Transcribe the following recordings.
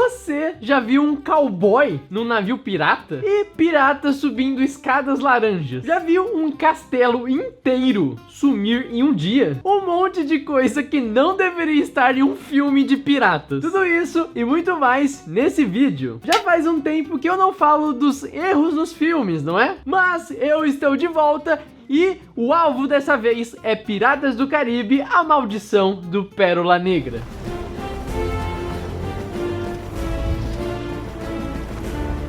Você já viu um cowboy num navio pirata? E pirata subindo escadas laranjas? Já viu um castelo inteiro sumir em um dia? Um monte de coisa que não deveria estar em um filme de piratas. Tudo isso e muito mais nesse vídeo. Já faz um tempo que eu não falo dos erros nos filmes, não é? Mas eu estou de volta. E o alvo dessa vez é Piratas do Caribe, a maldição do Pérola Negra.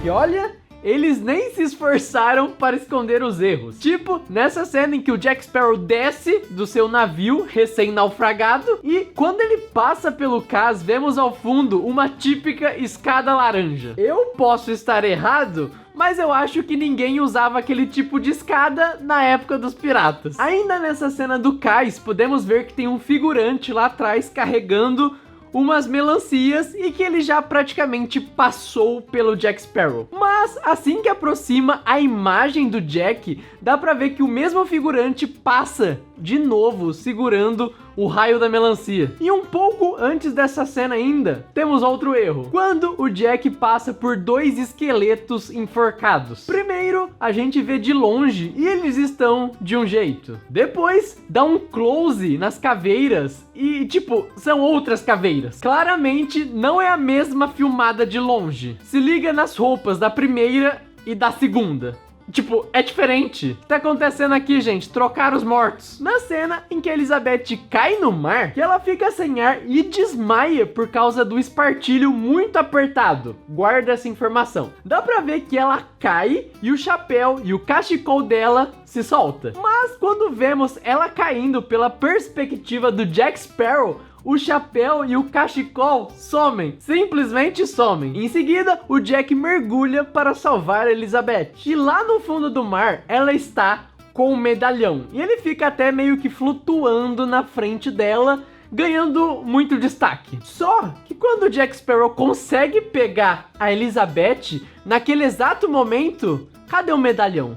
E olha, eles nem se esforçaram para esconder os erros. Tipo, nessa cena em que o Jack Sparrow desce do seu navio recém-naufragado e quando ele passa pelo cais, vemos ao fundo uma típica escada laranja. Eu posso estar errado, mas eu acho que ninguém usava aquele tipo de escada na época dos piratas. Ainda nessa cena do cais, podemos ver que tem um figurante lá atrás carregando umas melancias e que ele já praticamente passou pelo Jack Sparrow. Mas assim que aproxima a imagem do Jack, dá pra ver que o mesmo figurante passa de novo segurando o raio da melancia. E um pouco antes dessa cena ainda, temos outro erro. Quando o Jack passa por dois esqueletos enforcados. Primeiro, a gente vê de longe e eles estão de um jeito. Depois, dá um close nas caveiras e, tipo, são outras caveiras. Claramente, não é a mesma filmada de longe. Se liga nas roupas da primeira e da segunda. Tipo, é diferente. O que tá acontecendo aqui, gente? Trocar os mortos. Na cena em que a Elizabeth cai no mar, que ela fica sem ar e desmaia por causa do espartilho muito apertado. Guarda essa informação. Dá pra ver que ela cai e o chapéu e o cachecol dela se solta. Mas quando vemos ela caindo pela perspectiva do Jack Sparrow, o chapéu e o cachecol somem, simplesmente somem. Em seguida, o Jack mergulha para salvar a Elizabeth. E lá no fundo do mar, ela está com o medalhão. E ele fica até meio que flutuando na frente dela, ganhando muito destaque. Só que quando o Jack Sparrow consegue pegar a Elizabeth, naquele exato momento, cadê o medalhão?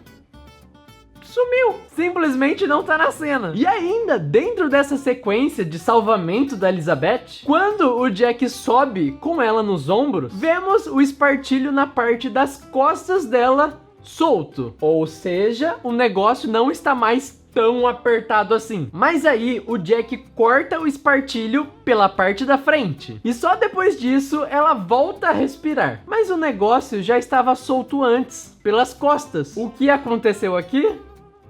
Sumiu, simplesmente não tá na cena. E ainda, dentro dessa sequência de salvamento da Elizabeth, quando o Jack sobe com ela nos ombros, vemos o espartilho na parte das costas dela solto. Ou seja, o negócio não está mais tão apertado assim. Mas aí o Jack corta o espartilho pela parte da frente. E só depois disso ela volta a respirar. Mas o negócio já estava solto antes, pelas costas. O que aconteceu aqui?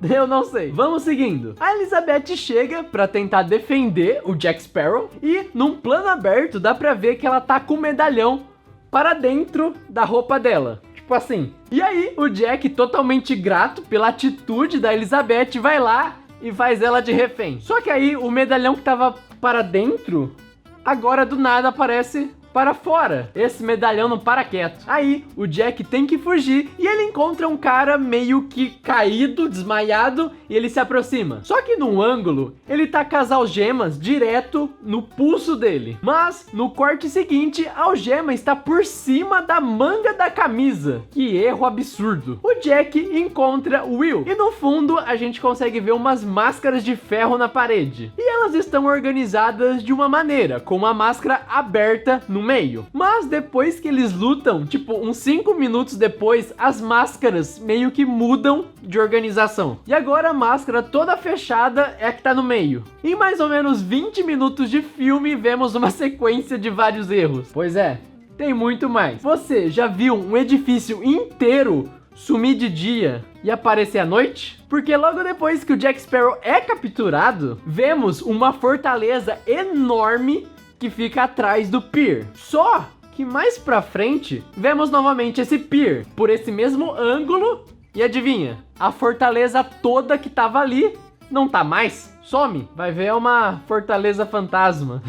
Eu não sei. Vamos seguindo. A Elizabeth chega pra tentar defender o Jack Sparrow e num plano aberto dá pra ver que ela tá com o medalhão para dentro da roupa dela. Tipo assim. E aí o Jack, totalmente grato pela atitude da Elizabeth, vai lá e faz ela de refém. Só que aí o medalhão que tava para dentro, agora do nada aparece para fora. Esse medalhão não para quieto. Aí o Jack tem que fugir e ele encontra um cara meio que caído, desmaiado, e ele se aproxima. Só que num ângulo, ele tá com as algemas direto no pulso dele. Mas no corte seguinte, a algema está por cima da manga da camisa. Que erro absurdo. O Jack encontra o Will e no fundo a gente consegue ver umas máscaras de ferro na parede. E elas estão organizadas de uma maneira, com uma máscara aberta no meio. Mas depois que eles lutam, tipo uns 5 minutos depois, as máscaras meio que mudam de organização. E agora a máscara toda fechada é a que tá no meio. Em mais ou menos 20 minutos de filme, vemos uma sequência de vários erros. Pois é, tem muito mais. Você já viu um edifício inteiro sumir de dia e aparecer à noite? Porque logo depois que o Jack Sparrow é capturado, vemos uma fortaleza enorme que fica atrás do pier. Só que mais pra frente, vemos novamente esse pier, por esse mesmo ângulo, e adivinha? A fortaleza toda que tava ali, não tá mais. Some, vai ver uma fortaleza fantasma.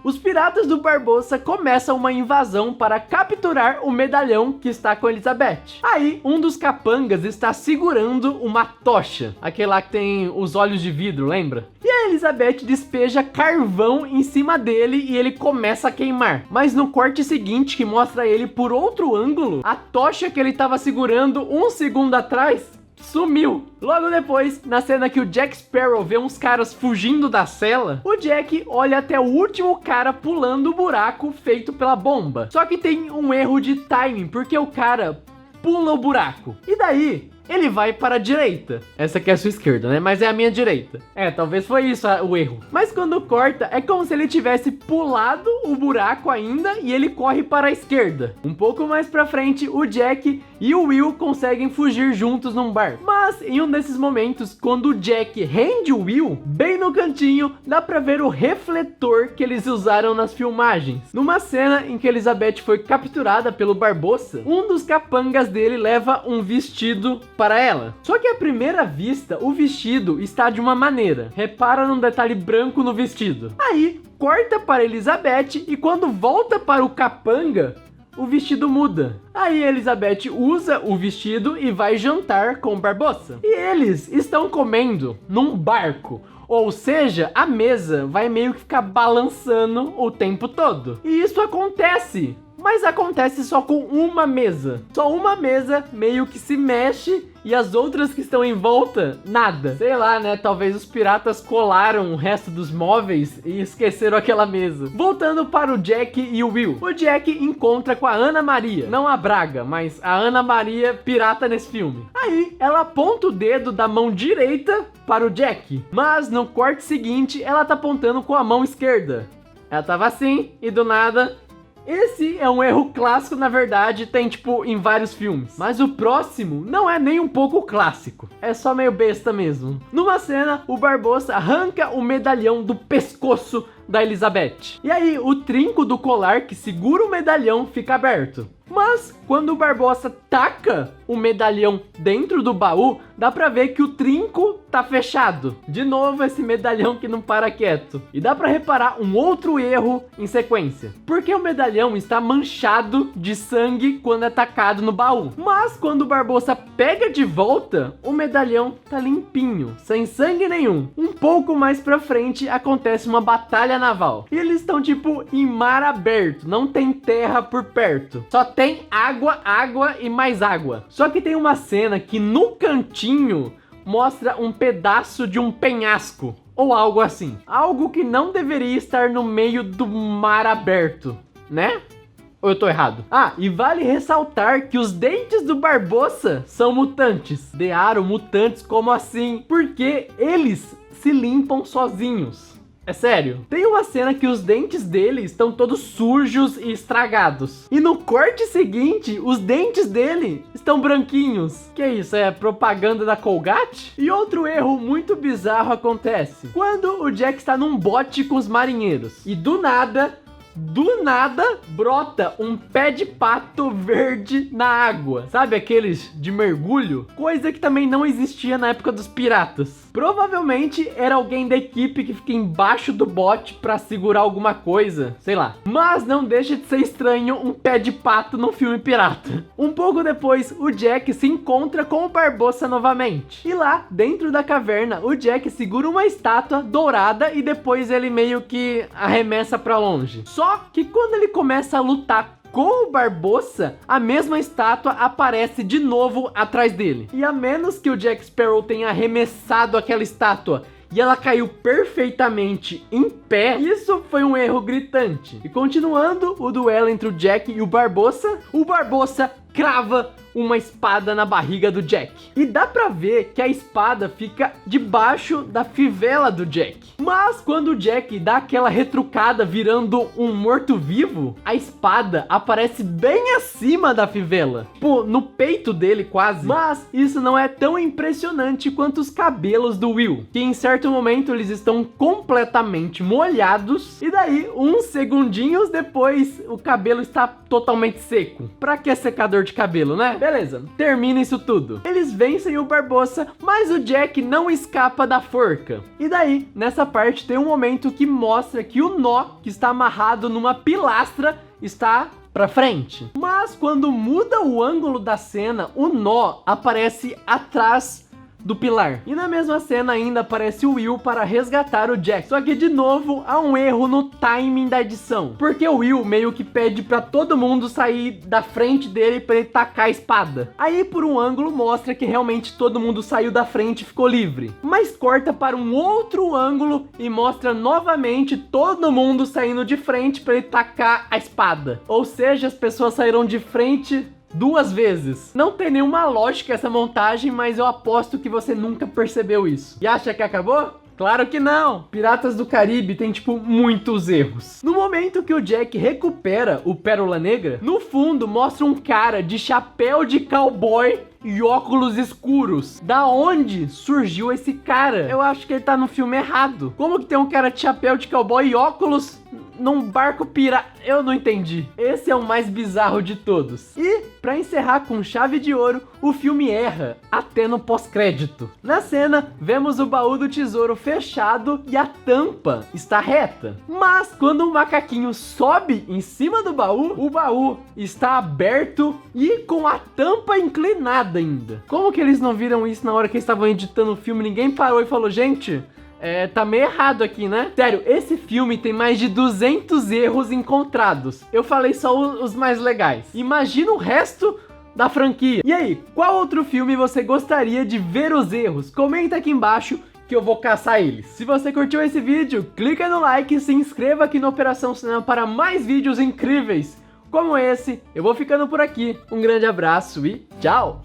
Os piratas do Barbossa começam uma invasão para capturar o medalhão que está com Elizabeth. Aí, um dos capangas está segurando uma tocha, aquele lá que tem os olhos de vidro, lembra? E a Elizabeth despeja carvão em cima dele e ele começa a queimar. Mas no corte seguinte, que mostra ele por outro ângulo, a tocha que ele estava segurando um segundo atrás sumiu. Logo depois, na cena que o Jack Sparrow vê uns caras fugindo da cela, o Jack olha até o último cara pulando o buraco feito pela bomba. Só que tem um erro de timing, porque o cara pula o buraco. E daí, ele vai para a direita. Essa aqui é a sua esquerda, né? Mas é a minha direita. Talvez foi isso o erro. Mas quando corta, é como se ele tivesse pulado o buraco ainda e ele corre para a esquerda. Um pouco mais pra frente, o Jack e o Will conseguem fugir juntos num bar. Mas em um desses momentos, quando o Jack rende o Will, bem no cantinho, dá pra ver o refletor que eles usaram nas filmagens. Numa cena em que Elizabeth foi capturada pelo Barbossa, um dos capangas dele leva um vestido para ela. Só que à primeira vista, o vestido está de uma maneira. Repara num detalhe branco no vestido. Aí, corta para Elizabeth e quando volta para o capanga, o vestido muda. Aí Elizabeth usa o vestido e vai jantar com o Barbossa. E eles estão comendo num barco. Ou seja, a mesa vai meio que ficar balançando o tempo todo. E isso acontece. Mas acontece só com uma mesa. Só uma mesa meio que se mexe e as outras que estão em volta, nada. Sei lá, né? Talvez os piratas colaram o resto dos móveis e esqueceram aquela mesa. Voltando para o Jack e o Will. O Jack encontra com a Ana Maria. Não a Braga, mas a Ana Maria pirata nesse filme. Aí, ela aponta o dedo da mão direita para o Jack. Mas no corte seguinte, ela tá apontando com a mão esquerda. Ela tava assim e do nada... Esse é um erro clássico, na verdade, tem tipo em vários filmes. Mas o próximo não é nem um pouco clássico. É só meio besta mesmo. Numa cena, o Barbossa arranca o medalhão do pescoço da Elizabeth. E aí, o trinco do colar que segura o medalhão fica aberto. Mas, quando o Barbossa taca o medalhão dentro do baú, dá pra ver que o trinco tá fechado. De novo, esse medalhão que não para quieto. E dá pra reparar um outro erro em sequência. Porque o medalhão está manchado de sangue quando é tacado no baú. Mas, quando o Barbossa pega de volta, o medalhão tá limpinho, sem sangue nenhum. Um pouco mais pra frente, acontece uma batalha naval. E eles estão tipo em mar aberto, não tem terra por perto. Só tem água, água e mais água. Só que tem uma cena que no cantinho mostra um pedaço de um penhasco. Ou algo assim. Algo que não deveria estar no meio do mar aberto, né? Ou eu tô errado? Ah, e vale ressaltar que os dentes do Barbossa são mutantes. Dearam mutantes, como assim? Porque eles se limpam sozinhos. É sério. Tem uma cena que os dentes dele estão todos sujos e estragados. E no corte seguinte, os dentes dele estão branquinhos. Que isso? É propaganda da Colgate? E outro erro muito bizarro acontece. Quando o Jack está num bote com os marinheiros. E do nada brota um pé de pato verde na água. Sabe aqueles de mergulho? Coisa que também não existia na época dos piratas. Provavelmente era alguém da equipe que fica embaixo do bote pra segurar alguma coisa, sei lá. Mas não deixa de ser estranho um pé de pato num filme pirata. Um pouco depois, o Jack se encontra com o Barbossa novamente. E lá, dentro da caverna, o Jack segura uma estátua dourada e depois ele meio que arremessa pra longe. Só que quando ele começa a lutar com o Barbossa, a mesma estátua aparece de novo atrás dele. E a menos que o Jack Sparrow tenha arremessado aquela estátua e ela caiu perfeitamente em pé, isso foi um erro gritante. E continuando o duelo entre o Jack e o Barbossa crava uma espada na barriga do Jack. E dá pra ver que a espada fica debaixo da fivela do Jack. Mas quando o Jack dá aquela retrucada virando um morto-vivo, a espada aparece bem acima da fivela. Tipo, no peito dele quase. Mas isso não é tão impressionante quanto os cabelos do Will, que em certo momento eles estão completamente molhados. E daí, uns segundinhos depois, o cabelo está totalmente seco. Pra que secador de cabelo, né? Beleza, termina isso tudo. Eles vencem o Barbossa, mas o Jack não escapa da forca. E daí, nessa parte tem um momento que mostra que o nó que está amarrado numa pilastra está pra frente. Mas quando muda o ângulo da cena, o nó aparece atrás do pilar. E na mesma cena ainda aparece o Will para resgatar o Jack. Só que de novo há um erro no timing da edição, porque o Will meio que pede pra todo mundo sair da frente dele pra ele tacar a espada. Aí por um ângulo mostra que realmente todo mundo saiu da frente e ficou livre, mas corta para um outro ângulo e mostra novamente todo mundo saindo de frente pra ele tacar a espada. Ou seja, as pessoas saíram de frente 2 vezes. Não tem nenhuma lógica essa montagem, mas eu aposto que você nunca percebeu isso. E acha que acabou? Claro que não! Piratas do Caribe tem, tipo, muitos erros. No momento que o Jack recupera o Pérola Negra, no fundo mostra um cara de chapéu de cowboy e óculos escuros. Da onde surgiu esse cara? Eu acho que ele tá no filme errado. Como que tem um cara de chapéu de cowboy e óculos num barco pirata? Eu não entendi. Esse é o mais bizarro de todos. E, pra encerrar com chave de ouro, o filme erra até no pós-crédito. Na cena, vemos o baú do tesouro fechado e a tampa está reta. Mas, quando o macaquinho sobe em cima do baú, o baú está aberto e com a tampa inclinada ainda. Como que eles não viram isso na hora que eles estavam editando o filme? Ninguém parou e falou, gente, tá meio errado aqui, né? Sério, esse filme tem mais de 200 erros encontrados. Eu falei só os mais legais. Imagina o resto da franquia. E aí, qual outro filme você gostaria de ver os erros? Comenta aqui embaixo que eu vou caçar eles. Se você curtiu esse vídeo, clica no like e se inscreva aqui no Operação Cinema para mais vídeos incríveis como esse. Eu vou ficando por aqui. Um grande abraço e tchau!